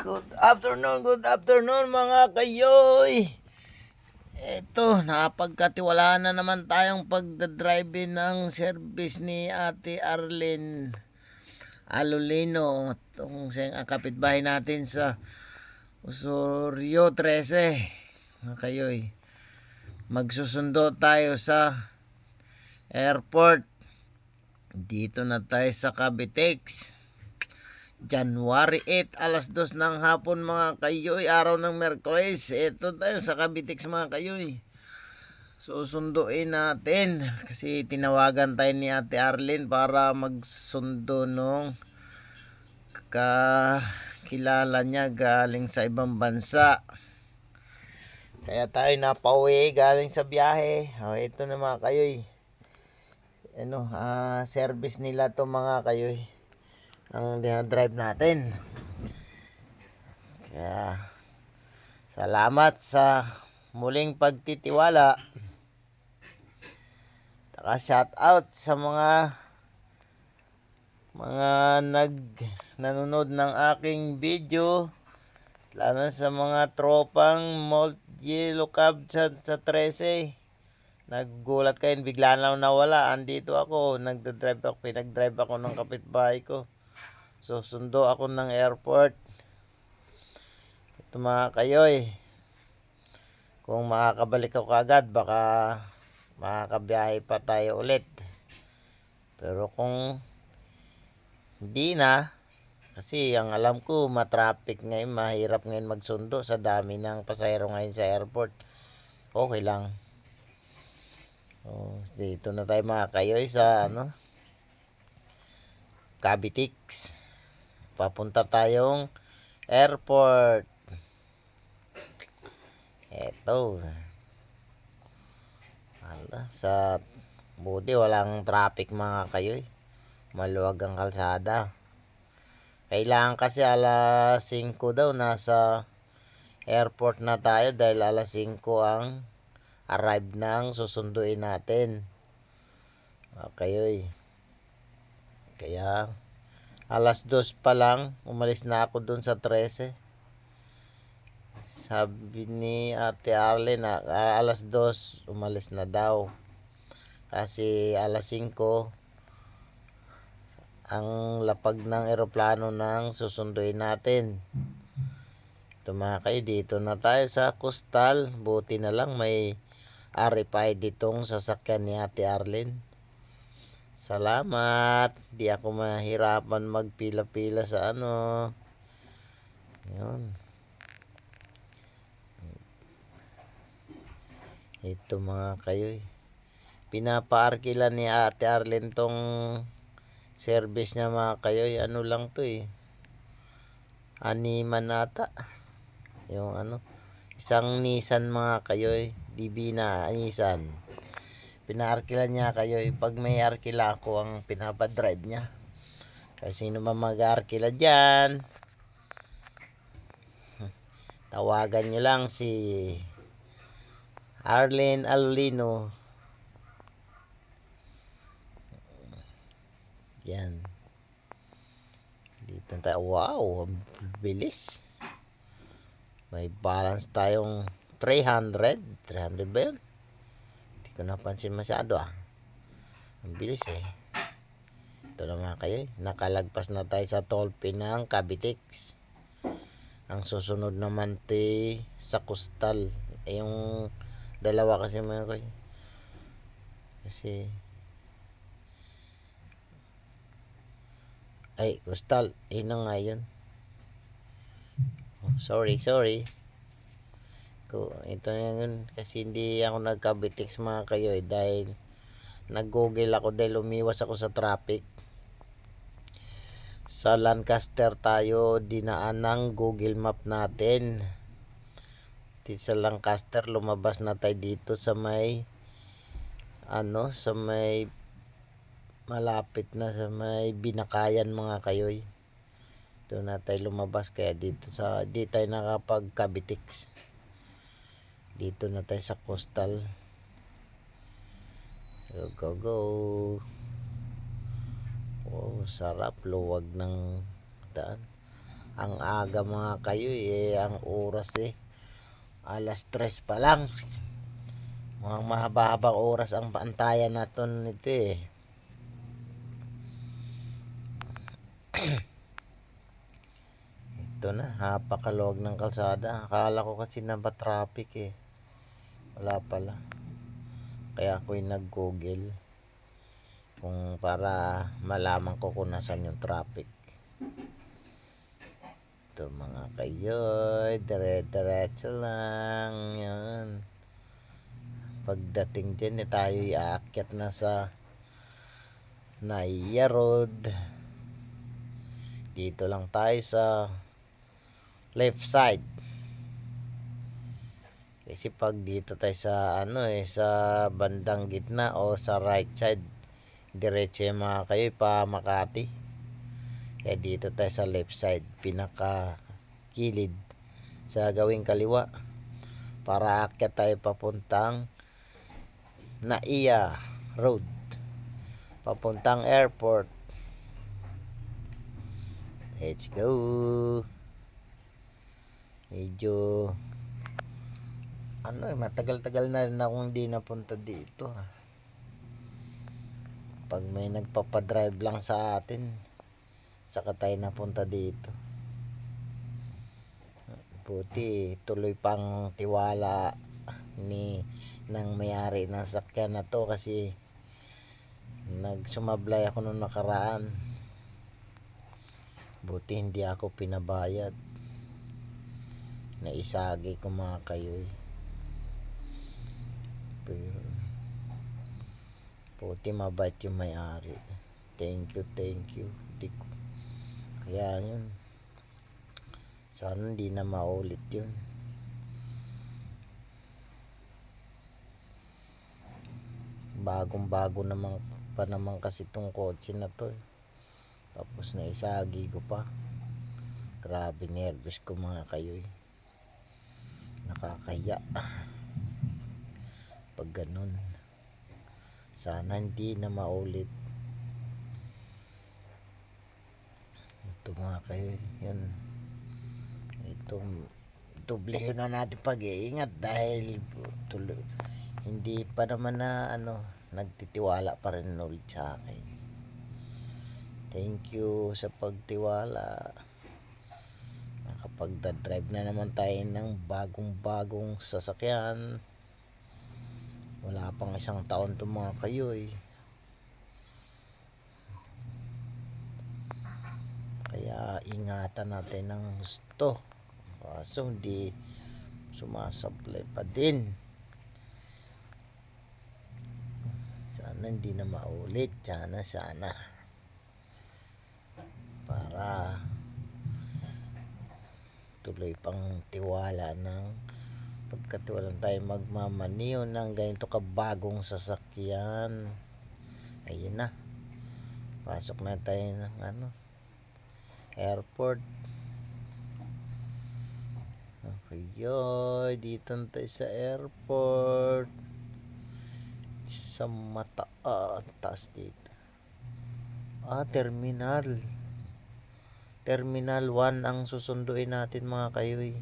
Good afternoon mga kayoy. Ito, napagkatiwalaan na naman tayong pagdadrive ng service ni Ate Arlene Alolino. Itong ang kapitbahay natin sa Osorio 13. Mga kayoy, magsusundo tayo sa airport. Dito na tayo sa Cavitex. January 8, alas 2 ng hapon mga kayoy, araw ng Merkules. Ito tayo sa Cavitex mga kayoy. Susunduin natin kasi tinawagan tayo ni Ate Arlene para magsundo nung kakilala niya galing sa ibang bansa. Kaya tayo napauwi galing sa biyahe. Ito na mga kayoy. Service nila to mga kayoy, ang dinadrive natin. Kaya salamat sa muling pagtitiwala. Taka shout out sa mga nanonood ng aking video, lalo sa mga tropang Malt Yellow Cab sa 13. Naggulat kayo, bigla lang nawala. Andito ako, pinag-drive ako ng kapitbahay ko. So, sundo ako ng airport. Ito mga kayoy, kung makakabalik ako kagad, baka makakabiyahe pa tayo ulit. Pero kung hindi na, kasi ang alam ko, matraffic ngayon, mahirap ngayon magsundo sa dami ng pasahero ngayon sa airport. Okay lang. Dito na tayo mga kayoy sa Cavitex. Papunta tayong airport. Eto. Sa buti walang traffic mga kayoy. Maluwag ang kalsada. Kailangan kasi alas 5 daw nasa airport na tayo dahil alas 5 ang arrive ng susunduin natin. Kayoy. Kaya alas 2 pa lang umalis na ako dun sa 13. Sabi ni Ate Arlene na alas 2 umalis na daw. Kasi alas 5 ang lapag ng eroplano ng susunduin natin. Tumakay, dito na tayo sa Coastal. Buti na lang may RFID ditong sasakyan ni Ate Arlene. Salamat. Di ako mahirapan magpila-pila sa Yun. Ito mga kayoy. Pinapaarkila ni Ate Arlene tong service niya mga kayoy. Ano lang to Animan ata. Yung isang Nissan mga kayoy. Divina Nissan. Pinaarkila niya kayoy. Pag may arkila ako, ang pinapadrive niya. Kasi sino man mag-arkila dyan, tawagan nyo lang si Arlene Alolino. Yan. Dito tayo. Wow, bilis. May balance tayong 300. 300 ba yun? Hindi ko napansin masyado Ang bilis Ito na mga kayo. Nakalagpas na tayo sa toll fee ng Cavitex. Ang susunod naman sa Coastal. Yung dalawa kasi mga kayo. Kasi Coastal. Na nga yun. Sorry. Ito na yun. Kasi hindi ako nag-Cavitex mga kayo dahil nag-google ako dahil umiwas ako sa traffic. Sa Lancaster tayo dinaan ng Google Map natin. Sa Lancaster lumabas na tayo dito sa may sa may malapit na sa may Binakayan mga kayoy. Doon na tayo lumabas, kaya di tayo nakapag-Cavitex. Dito na tayo sa Coastal. Go. Sarap, luwag ng daan. Ang aga mga kayo ang oras alas 3 pa lang. Mga mahaba-habang oras ang paantayan natin nito Ito na, napakaluwag ng kalsada. Akala ko kasi traffic Wala pala. Kaya ako'y nag-google kung para malaman ko kung nasan yung traffic. Ito mga kayoy, dire-diretso lang. Yan. Pagdating dyan tayo'y aakyat na sa Naya Road. Dito lang tayo sa left side. Kasi pag dito tayo sa sa bandang gitna o sa right side, diretso yung mga kayo pa Makati. Kaya dito tayo sa left side, pinaka kilid sa gawing kaliwa para aakyat tayo papuntang Naiya Road, papuntang airport. Let's go. Medyo matagal-tagal na rin akong hindi napunta dito Pag may nagpapadrive lang sa atin, saka tayo napunta dito. Buti tuloy pang tiwala ng may-ari ng sakyan na to, kasi nagsumablay ako nung nakaraan. Buti hindi ako pinabayad. Naisagi ko mga kayoy. Pero buti mabait yung may-ari. Thank you. Kaya yun, sana hindi na maulit yun. Bagong-bago naman pa naman kasi tong kotse na to Tapos naisagi ko pa. Grabe, nervous ko mga kayoy. Nakakahiya pag ganun. Sana hindi na maulit. Ito mga kayoy, yun. Ito, dublehin na natin pag-iingat dahil hindi pa naman na nagtitiwala pa rin ulit sa akin. Thank you sa pagtiwala. Nakapagdadrive na naman tayo ng bagong-bagong sasakyan. Wala pang 1 taon to mga kayoy. Kaya ingatan natin ng gusto. Kaso hindi sumasablay pa din. Sana hindi na maulit. Sana. Para tuloy pang tiwala ng pagkatiwalaan tayo magmamaniw ng ganito kabagong sasakyan. Ayun na. Pasok na tayo ng airport. Okay, dito na tayo sa airport. Sa taas dito. Terminal 1 ang susunduin natin mga kayoy.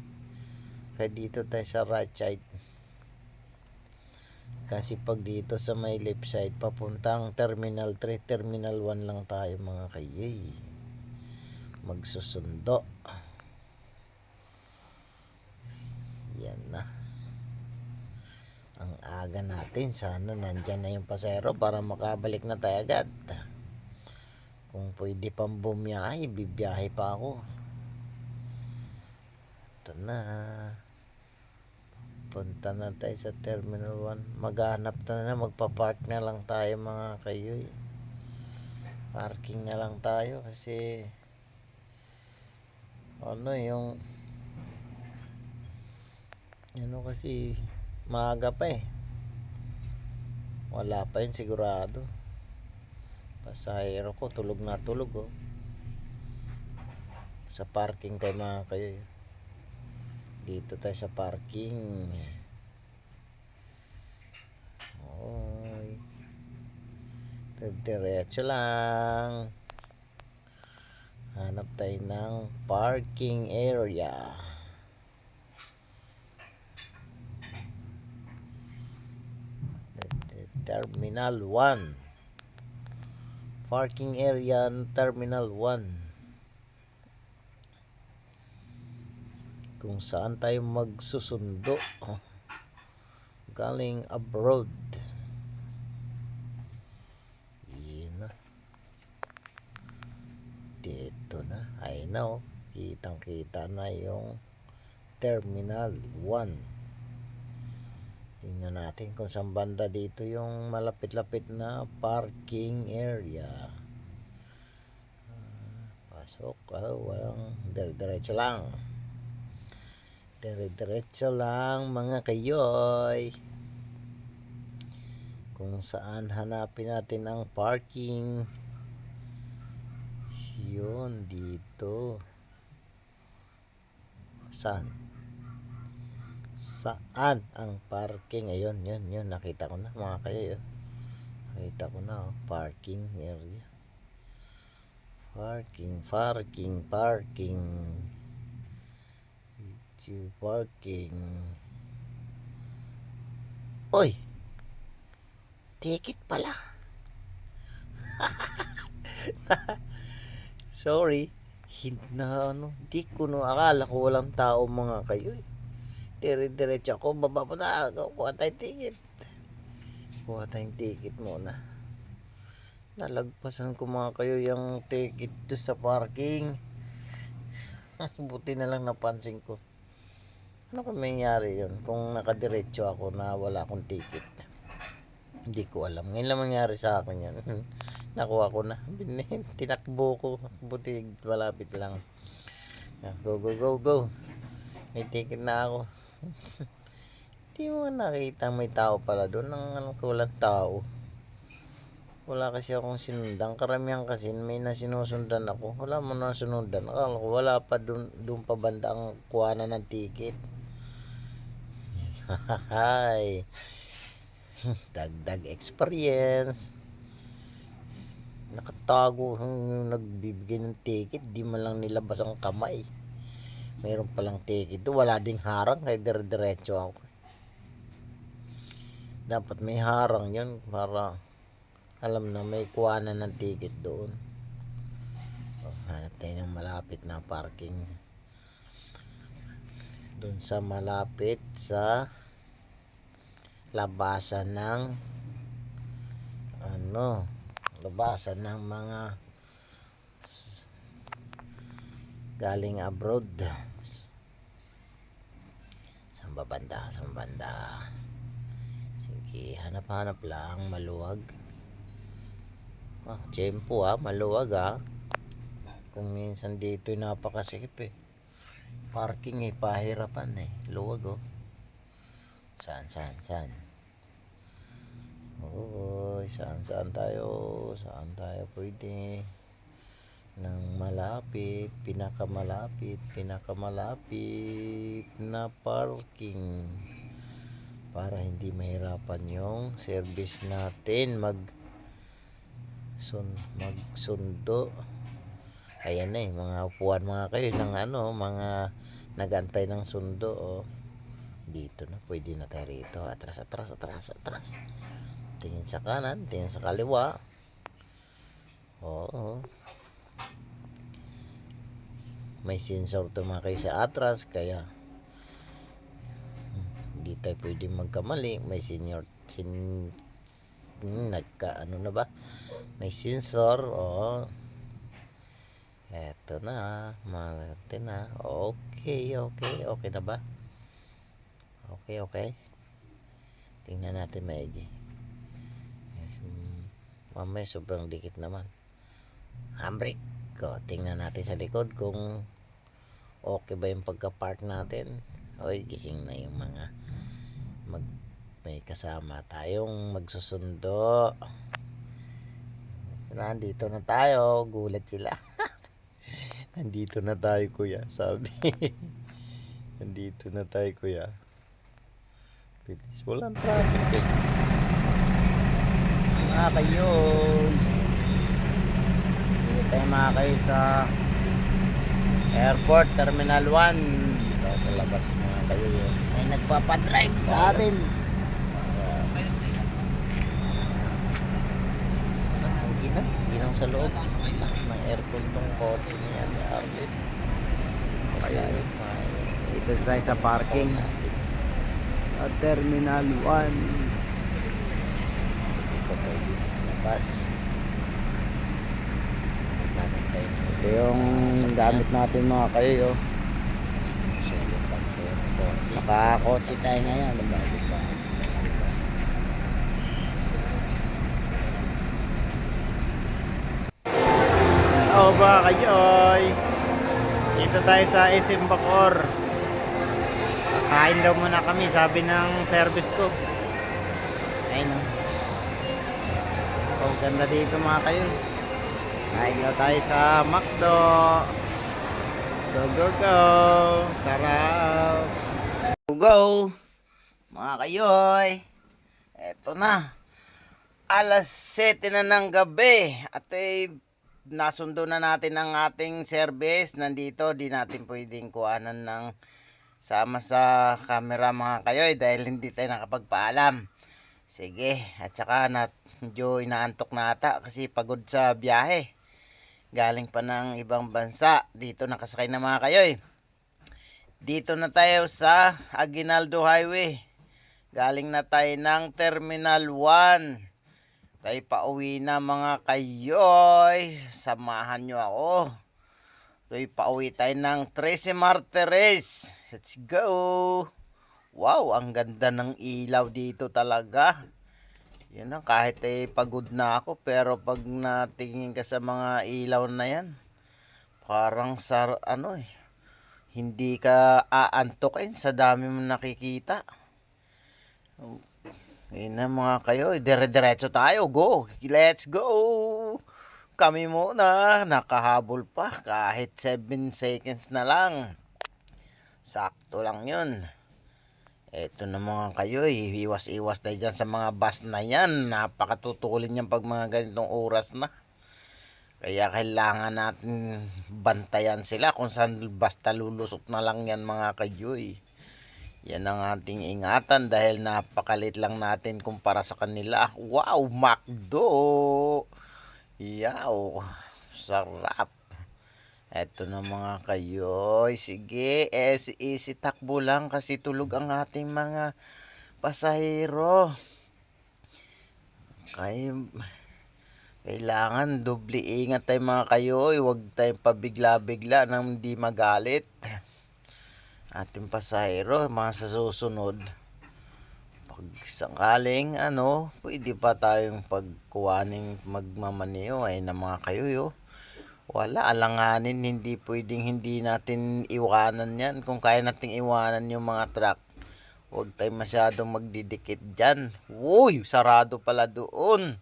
Kaya dito tayo sa right side. Kasi pag dito sa may left side papuntang Terminal 3, Terminal 1 lang tayo mga kayoy. Magsusundo. Yan na. Ang aga natin. Sana nandyan na yung pasero para makabalik na tayo agad. Kung pwede pang bumiyahe, bibiyahe pa ako. Ito na. Punta na tayo sa Terminal 1. Maghanap na magpa-park na lang tayo mga kayoy. Parking na lang tayo kasi kasi maaga pa wala pa yun sigurado. Pasahero ko tulog sa parking tayo mga kayoy. Dito tayo sa parking. Diretso lang. Hanap tayo ng parking area. Terminal 1. Parking area Terminal 1. Kung saan tayo magsusundo galing abroad. Yun na. Dito na. Ay na, kitang kita na yung Terminal 1. Tingnan natin kung saan banda dito yung malapit-lapit na parking area. Pasok. Walang diretso lang. Diretso lang mga kayoy. Kung saan hanapin natin ang parking. Yun dito. Saan ang parking? Ayun, yun. Nakita ko na mga kayoy. Nakita ko na parking area. Parking. Oy! Ticket pala. Sorry. Di ko akala ko walang tao mga kayoy. Diretso ako, baba mo na. Kuha tayong ticket muna. Nalagpasan ko mga kayo yung ticket to sa parking. Buti na lang napansin ko. Ano kung mangyari yun? Kung nakadiretso ako na wala akong ticket. Hindi ko alam. Ngayon lang mangyari sa akin yan. Nakuha ko na. Tinakbo ko. Buti malapit lang. Go. May ticket na ako. Hindi mo nakita may tao pala doon. Walang tao. Wala kasi akong sinundan. Karamihan kasi may nasinusundan ako. Wala mo na sinundan. Akala ko wala pa doon pa banda ang kuhanan ng ticket. Hay. Dagdag experience. Nakatago nagbibigay ng ticket. Di man lang nilabas ang kamay. Mayroon palang ticket doon. Wala ding harang. Kaya diretso ako. Dapat may harang yun para alam na may kuhanan ng ticket doon. Hanap tayo ng malapit na parking. Doon sa malapit sa labasan ng mga galing abroad. Saan banda? Sige, hanap lang, maluwag. Tiyempo maluwag Kung minsan dito napakasikip parking pahirapan luwag Saan? Saan tayo pwede ng malapit, pinakamalapit na parking para hindi mahirapan yung service natin magsundo. Ayan mga upuan mga kayo ng mga nagantay ng sundo dito na, pwede na tayo rito. Atras. Tingin sa kanan, tingin sa kaliwa. May sensor to mga kayo sa atras, kaya hindi tayo pwede magkamali. May may sensor. Eto na, malate na. Okay na ba? Okay. Tingnan natin maigi. Mamaya sobrang dikit naman. Handbrake. Tingnan natin sa likod kung okay ba yung pagka-park natin. Gising na yung mga may kasama tayong magsusundo. Nandito na tayo. Gulat sila. Nandito na tayo kuya, sabi. Nandito na tayo kuya. Bilis. Walang traffic mga kayo. Dito tayo mga kayo sa Airport, Terminal 1. Dito sa labas mga kayo yun. May nagpapadrive sa atin. Ginaw sa loob. Lakas ng aircon tong kotse niya ni Arlene. Kaya yun, Dito tayo sa parking sa Terminal 1. ikot tayo dito sa labas. Gamit tayo ng Ito yung gamit natin mga kayo. sulit pang kotse. Nakakotse tayo ngayon. Bago pa. Oo ba kayoy? Dito tayo sa SM Bacoor. Kain daw muna kami, sabi ng service ko. Ayun o. Oh, ganda dito mga kayo. Kain daw tayo sa McDo. Go go go. Sarap. Go go. Mga kayoy. Eto na. Alas 7 na ng gabi. At nasundo na natin ang ating service. Nandito, di natin pwedeng kuhanan ng sama sa camera mga kayoy dahil hindi tayo nakapagpaalam. Sige, at saka medyo inaantok na ata kasi pagod sa biyahe. Galing pa ng ibang bansa. Dito nakasakay na mga kayoy. Dito na tayo sa Aguinaldo Highway. Galing na tayo ng Terminal 1. Tayo pauwi na mga kayoy. Samahan nyo ako. Tayo pauwi tayo ng 13 Martires. Let's go. Wow, ang ganda ng ilaw dito talaga. Yun na, kahit pagod na ako. Pero pag natingin ka sa mga ilaw na yan, parang hindi ka aantokin sa dami mo nakikita. Ayun na mga kayo, dire-diretso tayo, go, let's go. Kami muna, nakahabol pa, kahit 7 seconds na lang. Sakto lang yun. Eto na mga kayo, iwas-iwas tayo dyan sa mga bus na yan. Napakatutulin yan pag mga ganitong oras na. Kaya kailangan natin bantayan sila kung saan basta lulusot na lang yan mga kayo. Yan ang ating ingatan dahil napakalit lang natin kumpara sa kanila. Wow, McDo! Yaw, sarap. Eto na mga kayoy. Sige, easy takbo lang kasi tulog ang ating mga pasahero. Kailangan doble ingat tayo mga kayoy. Huwag tayong pabigla-bigla nang hindi magalit. Ating pasahero, mga sa susunod, pag sakaling pwede pa tayong pagkuhaning magmamaniho ay na mga kayo wala, alanganin, hindi pwedeng hindi natin iwanan yan. Kung kaya nating iwanan yung mga truck, huwag tayong masyadong magdidikit dyan. Uy, sarado pala doon.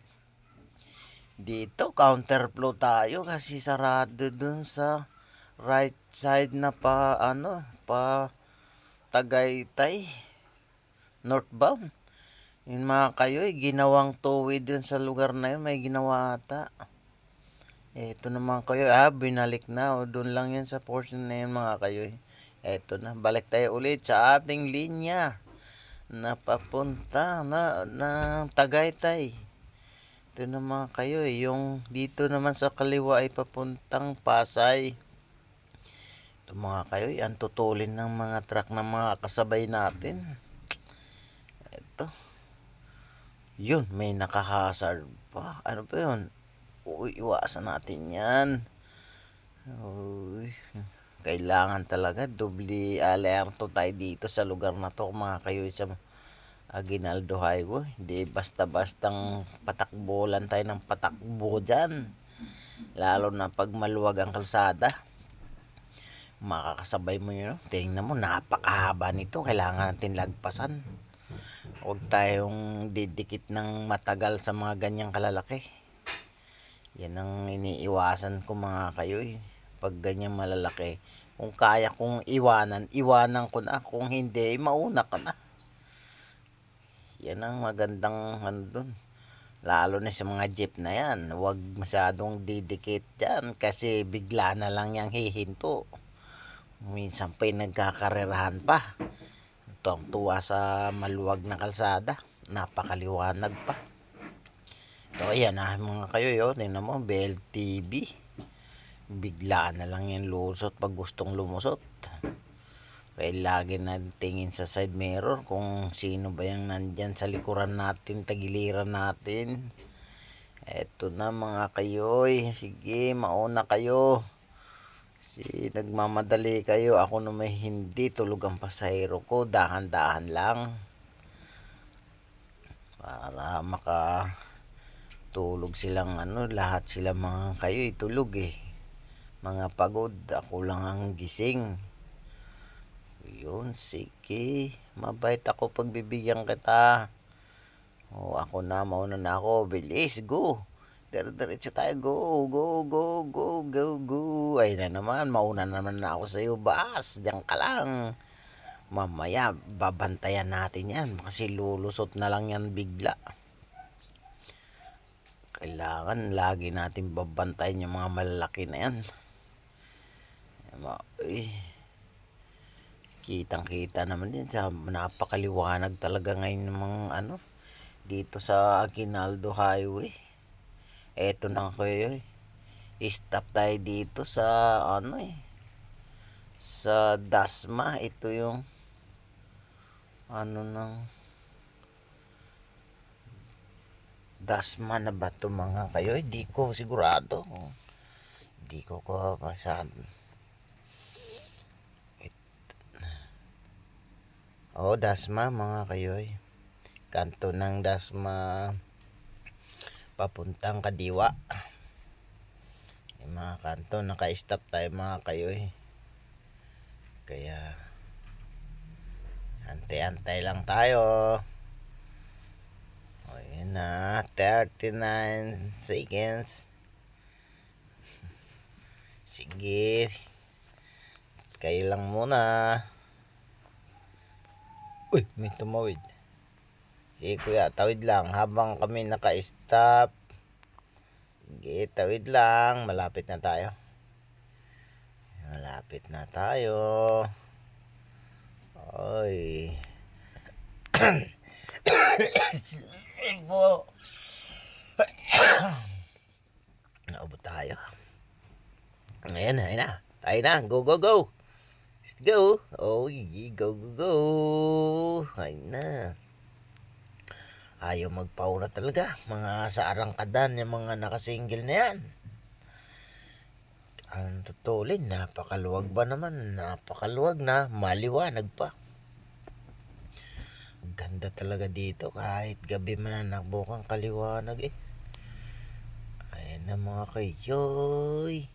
Dito counterflow tayo kasi sarado dun sa right side na pa Tagaytay northbound. Yun mga kayo, ginawang two-way dun sa lugar na yun, may ginawa ata. Eto naman kayo, binalik na, doon lang yan sa portion na yun mga kayo. Eto na, balik tayo ulit sa ating linya na papunta na Tagaytay. Ito na mga kayo, yung dito naman sa kaliwa ay papuntang Pasay. Mga kayo, yan tutulin ng mga truck ng mga kasabay natin. Ito. Yun, may nakahazard pa. Ano pa yun? Uy, iwasan natin yan. Uy, kailangan talaga doble alerto tayo dito sa lugar na to mga kayo sa Aguinaldo Highway. Hindi basta-bastang patakbolan tayo ng patakbo dyan. Lalo na pag maluwag ang kalsada. Makakasabay mo yun. Tingnan mo, napakahaba nito. Kailangan natin lagpasan. Huwag tayong didikit ng matagal sa mga ganyang kalalaki. Yan ang iniiwasan ko mga kayo. Pag ganyang malalaki, kung kaya kong iwanan ko na. Kung hindi, mauna ka na. Yan ang magandang dun. Lalo na sa mga jeep na yan. Huwag masyadong didikit dyan kasi bigla na lang yang hihinto. Minsan pa'y nagkakarerahan pa. Tuwang-tuwa sa maluwag na kalsada. Napakaliwanag pa. So ayan mga kayo yun. Tingnan mo, BLTV. Biglaan na lang yan lusot pag gustong lumusot. Kaya lagi natin tingin sa side mirror kung sino ba yung nandyan sa likuran natin, tagiliran natin. Eto na mga kayoy. Sige, mauna kayo. Nagmamadali kayo. Ako na may hindi tulog ang pasahero ko. Dahan-dahan lang. Para makatulog silang lahat sila mga kayoy tulog eh. Mga pagod. Ako lang ang gising. Yun, sige. Mabait ako pagbibigyan kita. O, ako na, mauna na ako. Bilis, go. Diretso tayo, go, go, go, go, go, go. Ay na naman, mauna naman na ako sa'yo, Bas. Diyan ka lang. Mamaya, babantayan natin yan. Kasi lulusot na lang yan bigla. Kailangan lagi natin babantayan yung mga malalaki na yan. Kitang-kita naman din sa napakaliwanag talaga ngayon ng mga dito sa Aguinaldo Highway. Eto na kayo. Stop tayo dito sa sa Dasma. Ito yung ng Dasma na ba ito mga kayo? Hindi ko sigurado. Hindi ko masyado. Dasma mga kayoy. Kanto ng Dasma papuntang Kadiwa. Yung mga kanto, naka-stop tayo mga kayoy. Kaya antay-antay lang tayo. Ayan na, 39 seconds. Sige. Kayo lang muna. Uy, may tumawid. Sige kuya, tawid lang habang kami naka-stop. Sige, tawid lang. Malapit na tayo. Malapit na tayo. Oy. Naubo tayo. Ayan na. Tayo na. Go, go, go. Let's go. Oh, go, go, go. Ayun na. Ayaw magpauna talaga. Mga sa arangkadan, yung mga nakasingle na yan. Ang tutulin, napakaluwag ba naman? Napakaluwag na. Maliwanag pa. Ganda talaga dito. Kahit gabi man nakbukang kaliwanag eh. Ayan na mga kayoy.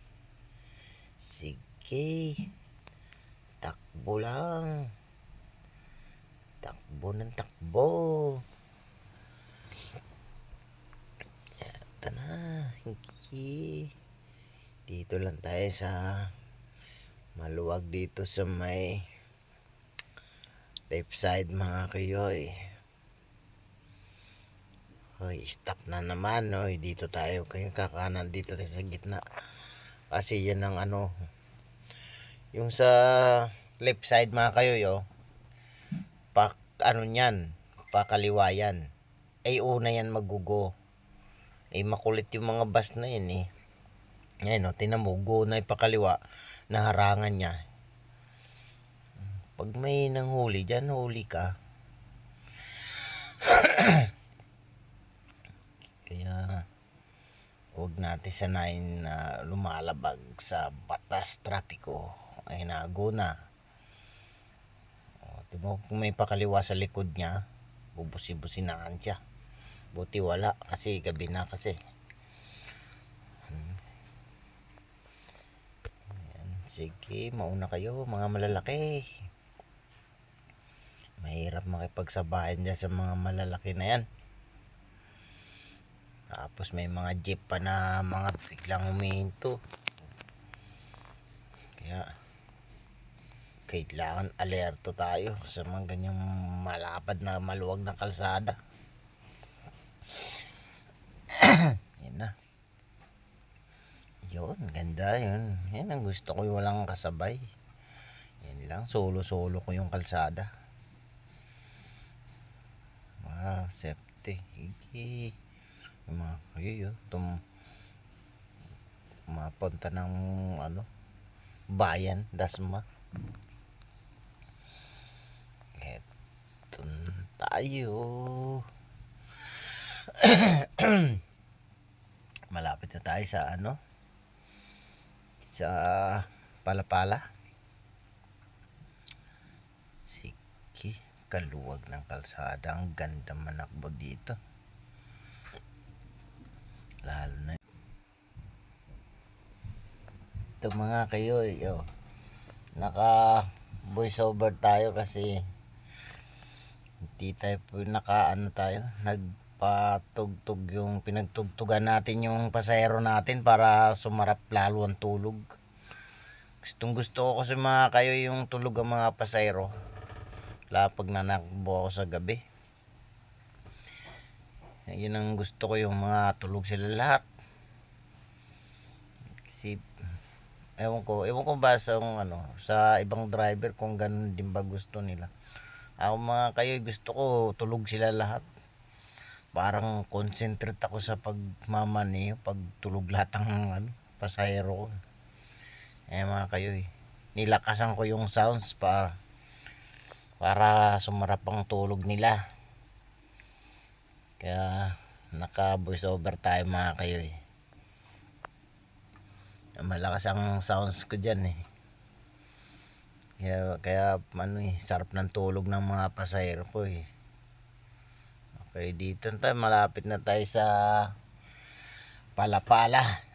Sige. Takbo lang. Takbo ng takbo. Ito na. Sige. Dito lang tayo sa maluwag dito sa may left side mga kayoy. Hoy, stop na naman. Hoy, dito tayo. Kayo kakanan dito tayo sa gitna. Kasi yan ang yung sa left side mga kayoy niyan, pakaliwa yan. Ay una yan magugo. Ay makulit yung mga bus na yun eh. Ngayon tinan mo, go na ipakaliwa, naharangan niya. Pag may nanghuli dyan, huli ka. Kaya huwag natin sanayin na lumalabag sa batas trapiko. Ay nago na. Diba, kung may pakaliwa sa likod niya, bubusi-businaan siya. Buti wala kasi gabi na kasi. Ayan, sige, mauna kayo mga malalaki. Mahirap makipagsabayan dyan sa mga malalaki na yan. Tapos may mga jeep pa na mga biglang humihinto. Kaya kailangan alerto tayo sa mga ganyang malapad na maluwag na kalsada. Yan na. Yun, ganda yun. Yan ang gusto ko, walang kasabay. Yun lang, solo-solo ko yung kalsada. Para safety. Higi. Yung mga kayo, mapunta ng ano, bayan, Dasma. Eto tayo. Malapit na tayo sa ano, sa Palapala. Sige, kaluwag ng kalsada. Ang ganda manakbo dito. Lalo na ito mga kayo, naka voice over tayo kasi hindi tayo nagpatugtog yung pinagtugtugan natin yung pasahero natin para sumarap lalo ang tulog. Gusto ko kasi mga kayo yung tulog ang mga pasahero lalo pag nanakbo ako sa gabi. Yun ang gusto ko, yung mga tulog sila lahat. Kasi ewan ko ba sa ibang driver kung ganun din ba gusto nila. Ako mga kayo, gusto ko tulog sila lahat. Parang concentrate ako sa pagmamaneho, pag tulog lahat ng pasahero ko. Mga kayo, nilakasan ko yung sounds para sumarap ang tulog nila. Kaya naka voice over tayo mga kayo. Malakas ang sounds ko dyan. Kaya sarap ng tulog ng mga pasahero ko. Okay, dito tayo, malapit na tayo sa Palapala.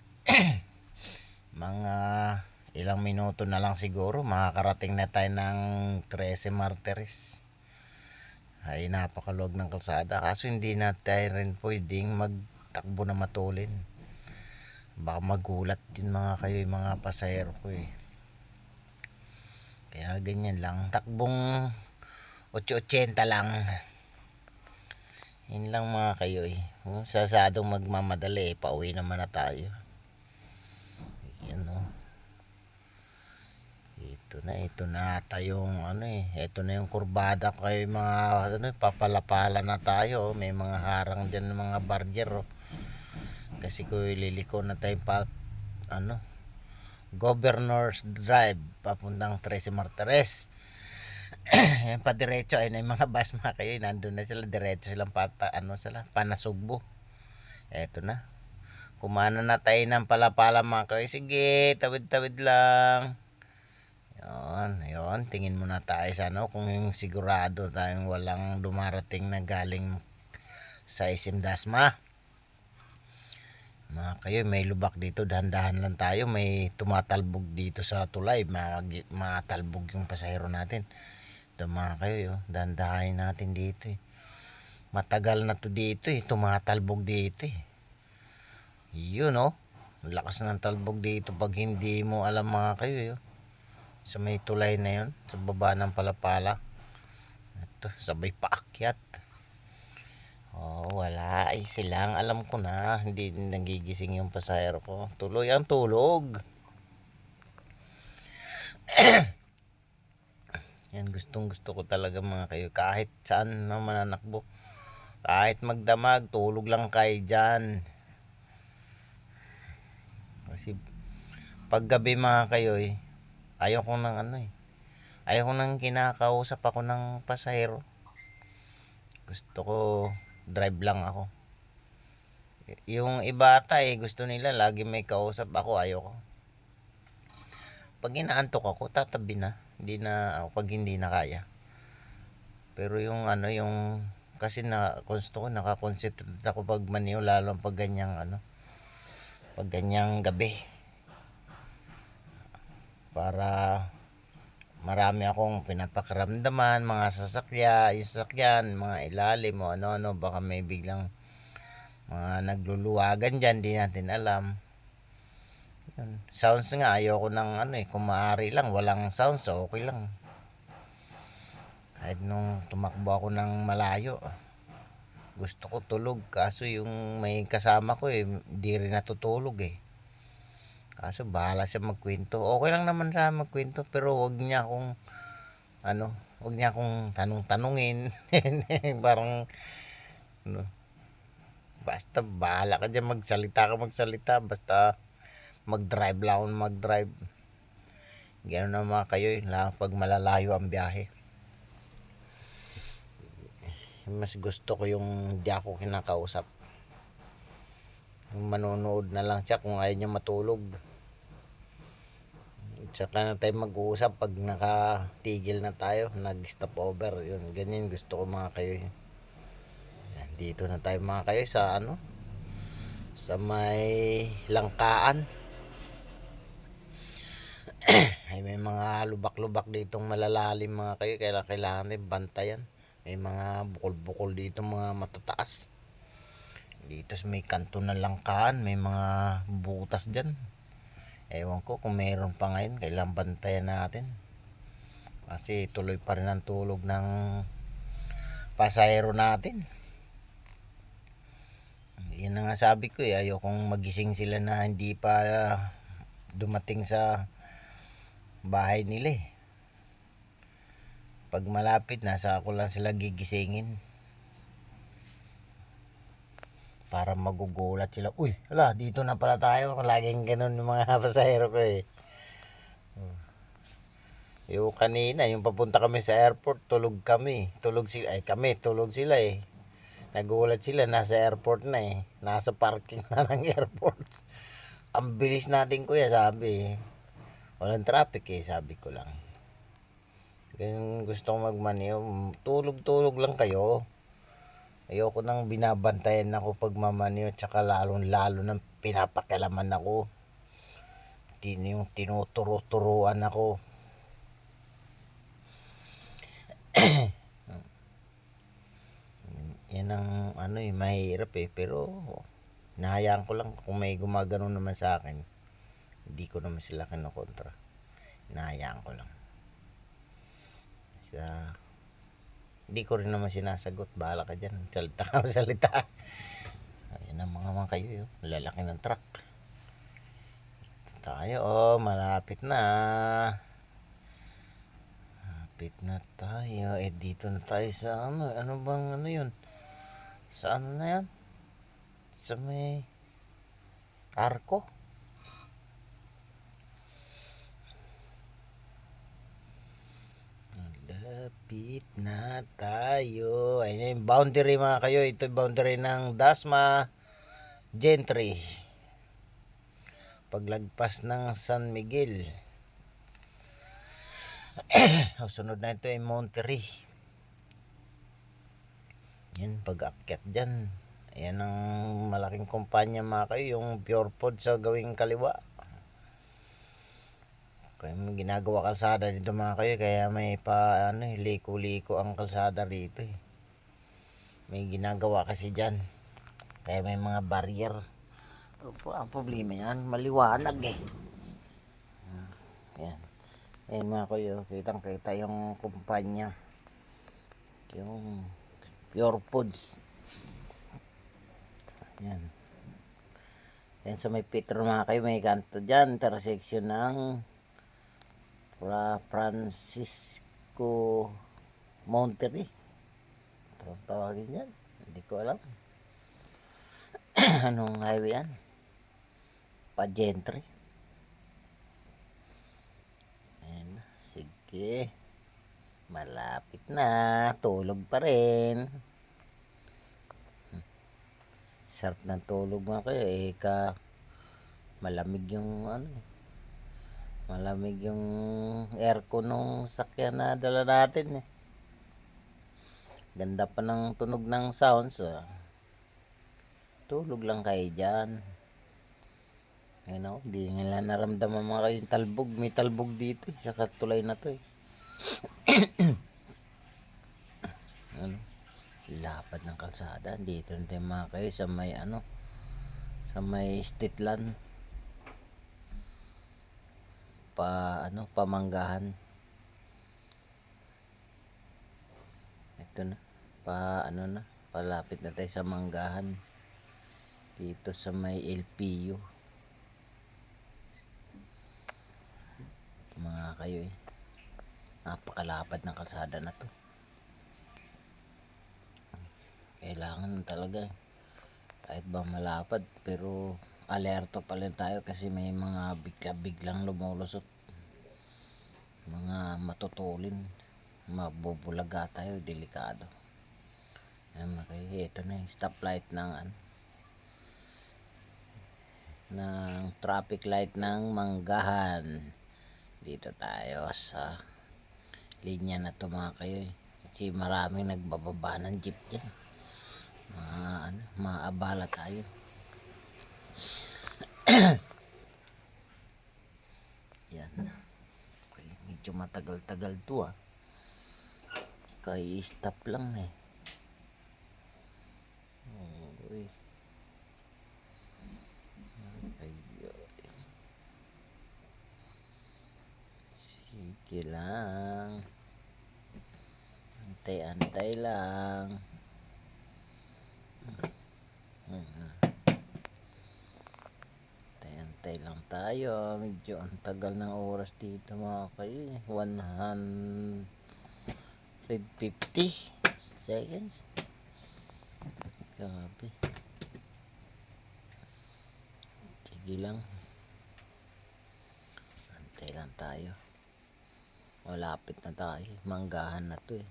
Mga ilang minuto na lang siguro makakarating na tayo ng 13 Martires. Ay napakaluwag ng kalsada, kaso hindi na tayo rin pwedeng magtakbo na matulin. Baka magulat din mga kayo yung mga pasahero ko. Kaya ganyan lang, takbong 880 lang. Yun lang mga kayo. Sasadong magmamadali, pauwi naman na tayo. Yan ito na tayong ito na yung kurbada kayo mga papalapala na tayo. May mga harang diyan, mga barrier. Kasi ko liliko na tayo Governor's Drive papuntang 13 Martires. Yan pa diretso ay yung mga bus mga kayo, nandun na sila diretso silang Panasugbo. Eto na. Kumana na tayo ng Palapala mga kayo. Sige, tawid-tawid lang. Yon, tingin muna tayo sa kung sigurado tayong walang dumarating na galing sa SM Dasma. Mga kayo, may lubak dito, dahan-dahan lang tayo. May tumatalbog dito sa tulay, matalbog yung pasahero natin. Ito mga kayo, dahan-dahanin natin dito. Matagal na to dito, tumatalbog dito. Yun lakas ng talbog dito pag hindi mo alam mga kayo. Sa may tulay na yun, sa baba ng Palapala. Ito, sabay paakyat. Wala silang, alam ko na, hindi nagigising yung pasahero ko. Tuloy ang tulog. Yan, gustong gusto ko talaga mga kayo, kahit saan na mananakbo, kahit magdamag, tulog lang kayo dyan. Kasi pag gabi mga kayo ayaw ko nang kinakausap ako ng pasahero. Gusto ko drive lang ako. Yung iba gusto nila lagi may kausap ako, ayaw ko. Pag inaantok ako, tatabi na. Hindi na ako pag hindi na kaya. Pero yung kasi gusto ko nakakonsentrate ako pag maniw, lalo pag ganyang pag ganyang gabi. Para marami akong pinapakiramdaman, mga sasakyan, mga ilalim o ano-ano, baka may biglang mga nagluluwagan dyan, di natin alam. Yun. Sounds nga, ayoko ng kung maaari lang, walang sounds, okay lang. Kahit nung tumakbo ako ng malayo, gusto ko tulog, kaso yung may kasama ko di rin natutulog. Kaso bahala siya magkwento. Okay lang naman sa magkwento, pero wag niya akong tanungin. Parang ano, basta bahala ka diyan, magsalita, basta mag-drive lang ako mag-drive. Gano'n naman kayo, lang pag malalayo ang biyahe. Mas gusto ko yung di ako kinakausap. Yung manonood na lang siya kung ayaw niya matulog. Tsaka na tayo mag-uusap pag nakatigil na tayo, nag-stop over. Yun, ganyan gusto ko mga kayo. Yan, dito na tayo mga kayo sa sa may langkaan. Ay may mga lubak-lubak ditong malalalim mga kayo, kaya kailangan din bantayan. May mga bukol-bukol dito mga matataas. Dito sa may kanto ng langkaan, may mga butas dyan. Ewan ko kung meron pa ngayon, kailangan bantayan natin. Kasi tuloy pa rin ang tulog ng pasahero natin. Yan na nga sabi ko ayokong magising sila na hindi pa dumating sa bahay nila eh. Pag malapit na, saka ko lang sila gigisingin. Para magugulat sila. Uy, hala, dito na pala tayo. Laging ganun yung mga pasahero ko eh. Yung kanina, yung papunta kami sa airport, tulog kami. Tulog sila. Tulog sila eh. Nagulat sila, nasa airport na eh. Nasa parking na ng airport. Ang bilis natin kuya, sabi eh. Walang traffic eh, sabi ko lang. Ganyan gusto ko magmaniw. Tulog-tulog lang kayo. Ayoko nang binabantayan ako pag mamaniw. Tsaka lalo nang pinapakialaman ako. Yung tinuturo-turuan ako. Yan ang mahirap eh. Pero hinahayaan ko lang kung may gumagano naman sa akin. Hindi ko naman sila kinokontra. Hinahayaan ko lang. Hindi ko rin naman sinasagot. Bahala ka dyan. Salita ka salita. Ayan ang mga kayo yun. Lalaki ng truck. Tayo malapit na. Malapit na tayo. Dito na tayo sa ano bang yun? Sa na yan? Sa may Arco. Lapit na tayo. Ayun yung boundary mga kayo. Ito yung boundary ng Dasma Gentry. Paglagpas ng San Miguel. Sunod na ito ay Monterrey. Yan, pag-akyat dyan. Ayan ang malaking kumpanya mga kayo. Yung Pure Food sa gawing kaliwa. Kaya may ginagawa kalsada dito mga kayo, kaya may liko-liko ang kalsada rito eh. May ginagawa kasi dyan, kaya may mga barrier. Ang problema yan, maliwanag eh. Ayan. Ayan mga kayo, kitang-kita yung kumpanya, yung Pure Foods. Ayan. Ayan sa may Petro mga kayo, may kanto dyan, intersection ng Francisco Monterrey. Ito tawagin yan. Hindi ko alam. Anong highway yan? Pa-Gentry. Ayan. Sige. Malapit na. Tulog pa rin. Sarap ng tulog mga kayo. Malamig yung malamig yung aircon nung sakyan na dala natin eh. Ganda pa ng tunog ng sounds. Tulog lang kayo dyan. Ayun di nila naramdaman mga kayo yung talbog. May talbog dito eh, sa tulay na to eh. Lapad ng kalsada. Dito na tayo mga kayo sa may sa may Stitlan. Pamanggahan. Ito na. Palapit na tayo sa Manggahan. Dito sa may LPU. kayo eh. Napakalapad ng kalsada na to. Kailangan talaga kahit ba malapad pero alerto pa rin tayo kasi may mga biglang lumulusot, mga matutulin, mabubulaga tayo, delikado. Ito na yung stoplight ng traffic light ng Manggahan. Dito tayo sa linya na to mga kayo kasi maraming nagbababa ng jeep dyan. Maabala tayo. Yan. Okay, medyo matagal-tagal to kay stop lang eh. Okay. Sige lang. Antay-antay lang. Antay lang tayo. Medyo ang tagal ng oras dito mga kayo. 150 seconds. Grabe. Sige lang. Antay lang tayo. Malapit na tayo. Manggahan na to eh.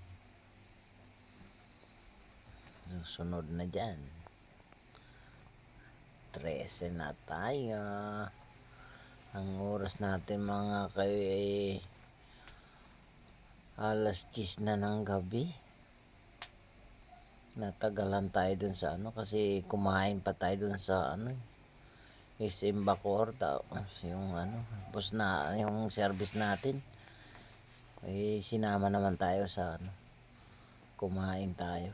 Susunod na dyan. 13 na tayo. Ang oras natin mga kayo ay alas 10 na ng gabi. Natagalan tayo dun sa kasi kumain pa tayo dun sa SM Bacoor, yung bus na yung service natin. Sinama naman tayo sa kumain tayo.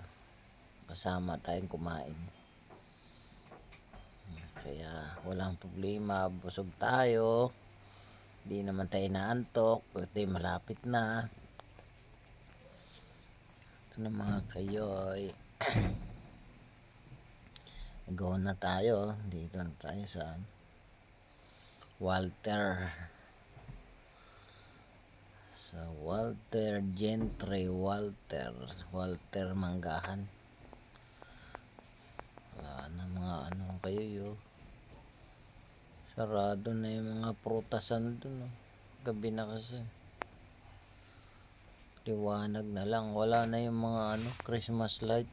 Kasama tayong kumain. Kaya walang problema, busog tayo. Hindi naman tayo naantok, kasi malapit na. Ito na mga kayoy. Go na tayo. Dito na tayo sa Walter. Sa Walter Gentry, Walter Manggahan. Wala na mga kayo sarado na yung mga prutasan dun gabi na kasi liwanag na lang, wala na yung mga Christmas light,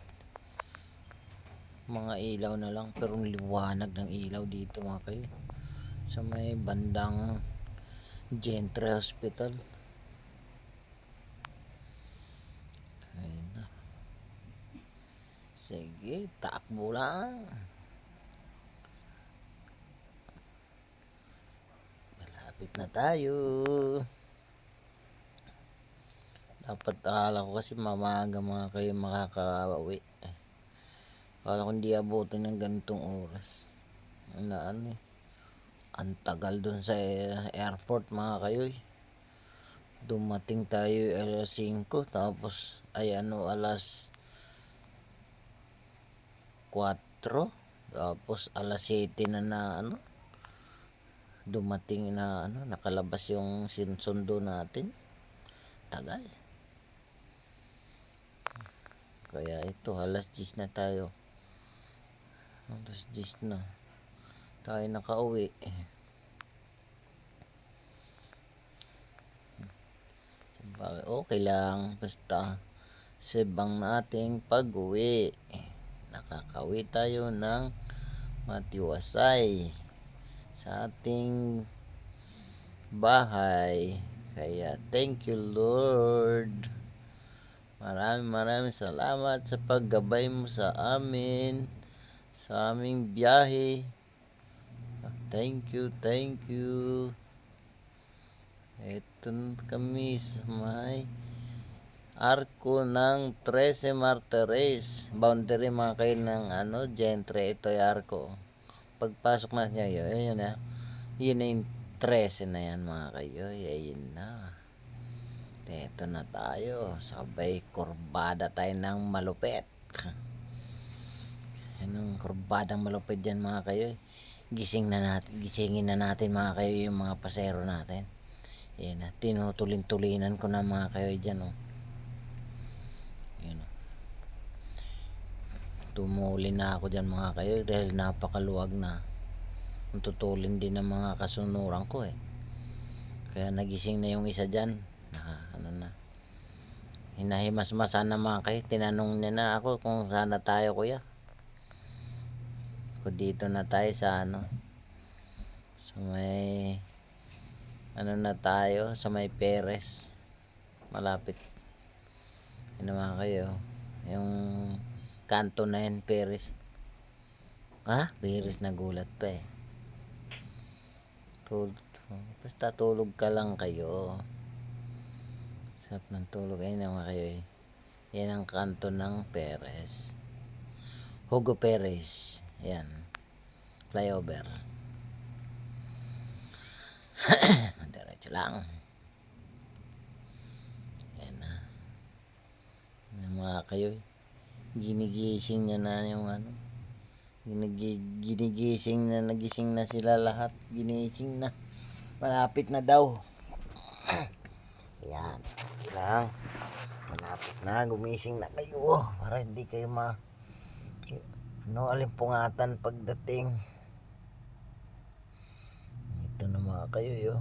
mga ilaw na lang pero liwanag ng ilaw dito mga kayo sa may bandang Gentry Hospital. Ayun na. Sige, takbo lang. Malapit na tayo. Dapat akala ko kasi mamaga mga kayo makakauwi. Akala ko hindi abutin ng ganitong oras. Ang tagal dun sa airport mga kayo. Dumating tayo alas 5 tapos alas 4 tapos alas 7 na dumating na nakalabas yung sinusundo natin. Tagal. Kaya ito alas 10 na tayo. Alas 10 na tayo nakauwi. Okay lang basta sebang nating pag-uwi. Nakakauwi tayo ng matiwasay sa ating bahay. Kaya thank you Lord. Maraming salamat sa paggabay mo sa amin sa aming biyahe. Thank you. Ito kami sa may arko ng 13 Martires, boundary mga kayo ng Gentry. Ito yung arko. Pagpasok na niya yun na yung 13 na yan mga kayo. Yun na. Ito na tayo. Sabay kurbada tayo ng malupit. Anong kurbadang malupit dyan mga kayo. Gisingin na natin mga kayo yung mga pasero natin. Yan na, tinutulin-tulinan ko na mga kayo dyan, oh. Yan, oh. Tumuli na ako dyan mga kayo dahil napakaluwag na. Tutulin din ng mga kasunuran ko, eh. Kaya nagising na yung isa dyan. Ano na. Hinahimas-masan na mga kayo. Tinanong niya na ako kung saan na tayo, kuya. Kung dito na tayo sa sa may na tayo, sa may Perez. Malapit. Yun mga kayo. Yung kanto na yun, Perez. Perez, nagulat pa eh. Basta tulog ka lang kayo. Sarap ng tulog. Ayun naman kayo eh. Yan ang kanto ng Perez. Hugo Perez. Yan. Flyover. Diretso lang. Yan na. Yan mga kayo eh. Ginigising niya na yung ginigising na, nagising na sila lahat. Ginising na. Malapit na daw. Yan. Lang. Malapit na. Gumising na kayo. Para hindi kayo alimpungatan pagdating. Ito na mga kayo yo.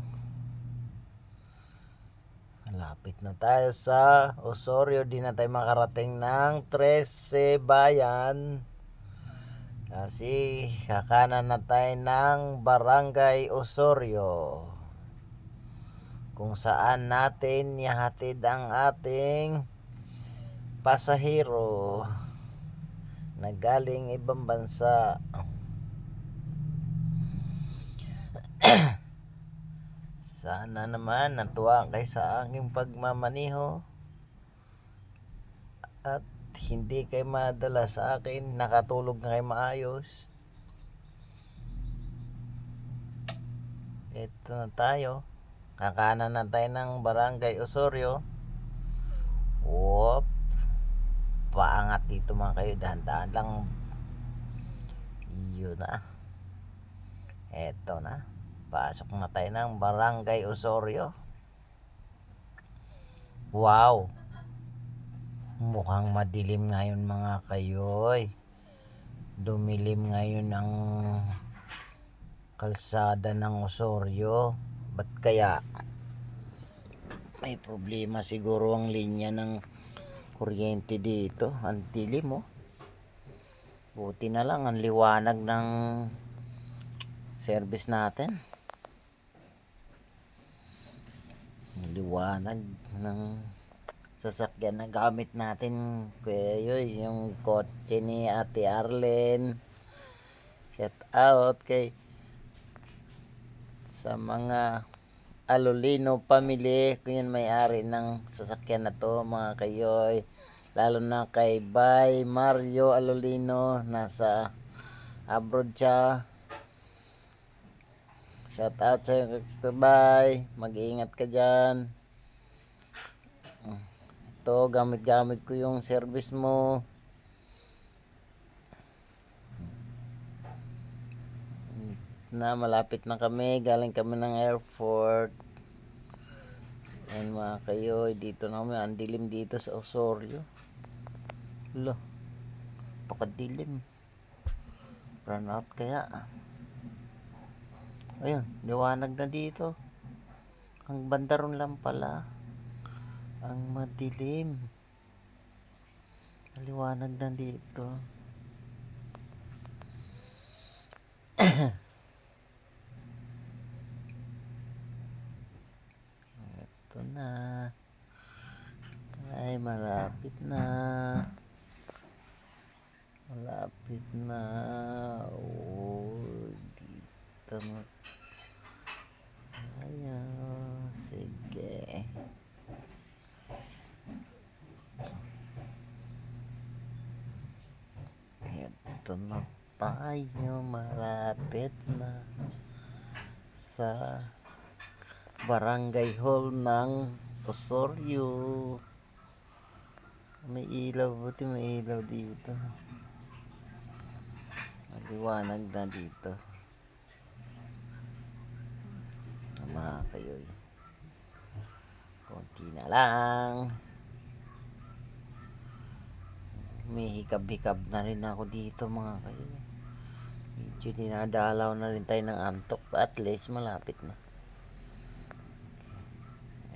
Malapit na tayo sa Osorio. Di na tayo makarating ng 13 Bayan. Kasi kakanan na tayo ng Barangay Osorio, kung saan natin ihahatid ang ating pasahero na galing ibang bansa. Sana naman natuwa kayo sa aking pagmamaniho at hindi kayo madala sa akin. Nakatulog na kayo maayos. Ito na tayo. Kakanan na tayo ng Barangay Osorio. Whoop. Paangat dito mga kayo. Dahan-dahan lang. Yun na. Eto na. Pasok na tayo ng Barangay Osorio. Wow. Mukhang madilim ngayon mga kayoy. Dumilim ngayon ang kalsada ng Osorio. Ba't kaya? May problema siguro ang linya ng kuryente dito. Ang dilim oh. Buti na lang ang liwanag ng service natin. Ang liwanag ng sasakyan na gamit natin, kuya yoy, yung kotse ni Ate Arlen. Shout out kay sa mga Alolino family, kung yan may-ari ng sasakyan na to mga kayoy, lalo na kay Bay Mario Alolino, nasa abroad siya. Shout out sa iyo, bye, mag-iingat ka dyan. Ito, gamit-gamit ko yung service mo. Na malapit na kami, galing kami ng airport. Ayan mga kayo, dito na kami. Ang dilim dito sa Osorio. Lo, pakadilim. Run out kaya. Ayun, liwanag na dito. Ang bandaron lang pala ang madilim. Liwanag na dito. Ito na. Ay, malapit na. Malapit na. Dito na. Ayan, sige. Ito na tayo, malapit na sa Barangay Hall ng Osorio. May ilaw, buti may ilaw dito. Maliwanag na dito. Mga kayo. Kunti na lang. May hikab-hikab na rin ako dito mga kayo. Medyo dinadalaw na rin tayo ng antok. At least malapit na.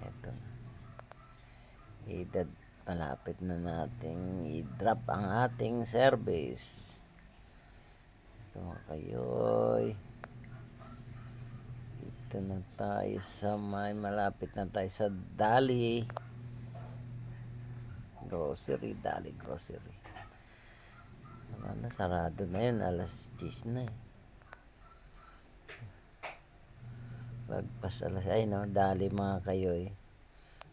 Eto na. Malapit na nating i-drop ang ating service. Ito mga kayoy. Dito na tayo sa malapit na tayo sa Dali Grocery. Wala na, sarado na yun. Alas 10 na eh. Lagpas alas, ay no, Dali mga kayoy.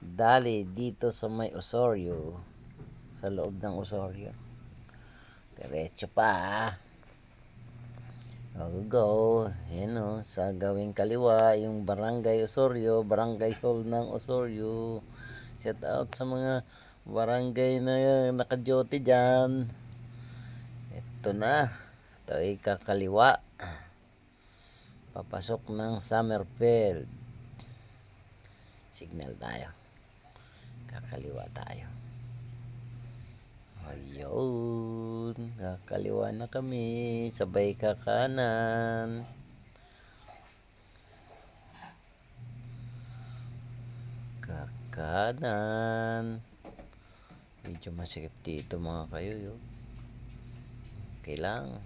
Dali dito sa may Osorio. Sa loob ng Osorio. Diretso pa ah. Go. Yan o, sa gawing kaliwa, yung Barangay Osorio, Barangay Hall ng Osorio. Shout out sa mga barangay na naka-duty dyan. Ito na. Ito ay kakaliwa. Papasok ng Summerfield. Signal tayo. Kakaliwa tayo. Ayun. Kakaliwa na kami. Sabay kakanan. Kakanan. Medyo masikip dito mga kayo. Okay lang.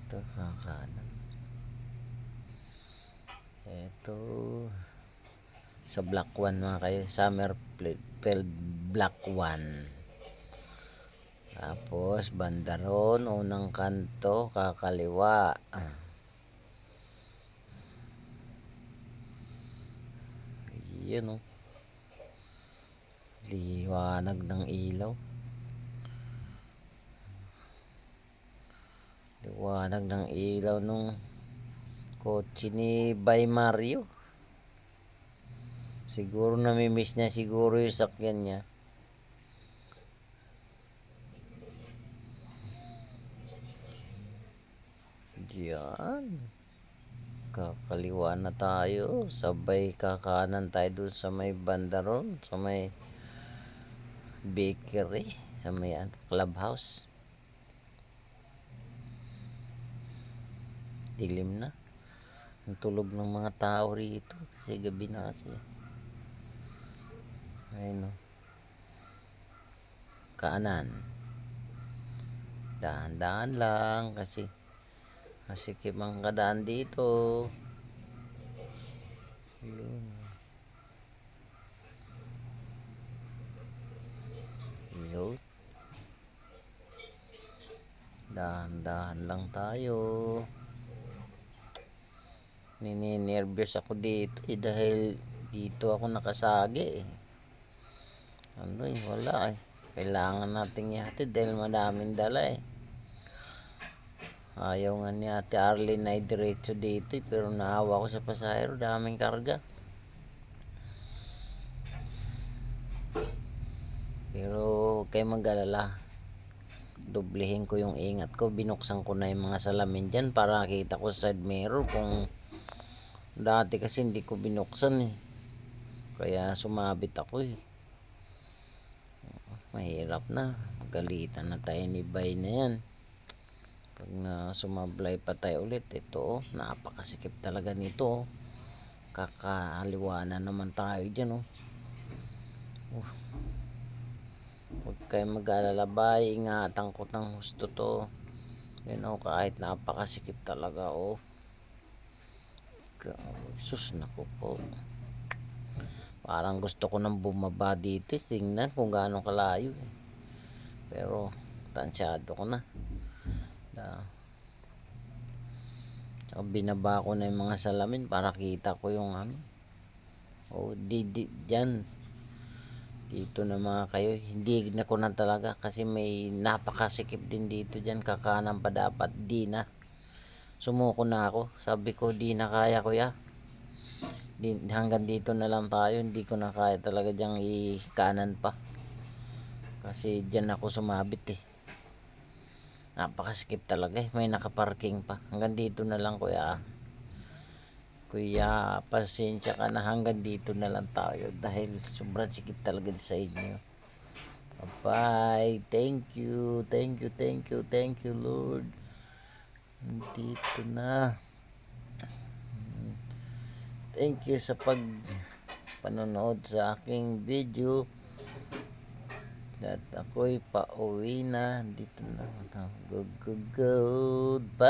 Ito, kakanan. Ito. Sa Block 1 mga kayo. Summerfield Block 1. Tapos, bandaron. Unang kanto, kakaliwa. Yan o. Liwanag ng ilaw. Liwanag ng ilaw nung kotse ni Bay Mario. Siguro namimiss niya siguro yung sakyan niya. Diyan. Kakaliwa na tayo. Sabay kakanan tayo dun sa may bandaron. Sa may bakery. Sa may clubhouse. Dilim na. Ang tulog ng mga tao rito. Kasi gabi na kasi. Ayun o. Kanan. Dahan-dahan lang kasi masikip ang kadaan dito. Yun. Yun. Dahan-dahan lang tayo. Nininervyos ako dito dahil dito ako nakasagi ano wala kailangan nating ihatid dahil madaming dala ayaw nga ni Ate Arlene ay diretso dito pero naawa ko sa pasahero, daming karga pero kay mag-alala, doblehin ko yung ingat ko, binuksan ko na yung mga salamin dyan para nakita ko sa side mirror kung dati kasi hindi ko binuksan kaya sumabit ako mahirap na, galitan na tayo ni Bay na yan pag na sumablay pa tayo ulit. Ito napakasikip talaga nito kakaliwa na naman tayo dyan huwag kayo mag-alala Bay, ingatan ko ng husto to yun kahit napakasikip talaga sus naku po, parang gusto ko nang bumaba dito tingnan kung gaano kalayo pero tansyado ko na saka binaba ko na yung mga salamin para kita ko yung dyan dito na mga kayo, hindi na ko na talaga kasi may napakasikip din dito dyan, kakanan pa dapat, di na sumuko na ako, sabi ko di na kaya kuya hanggang dito na lang tayo, hindi ko na kaya talaga dyang ikanan pa kasi dyan ako sumabit napakasikip talaga may nakaparking pa, hanggang dito na lang kuya Kuya, pasensya ka na, hanggang dito na lang tayo dahil sobrang sikip talaga sa inyo. Bye. Thank you. Thank you, thank you, thank you, Lord. Dito na. Thank you sa panonood sa aking video. At ako'y pauwi na. Dito na. Goodbye.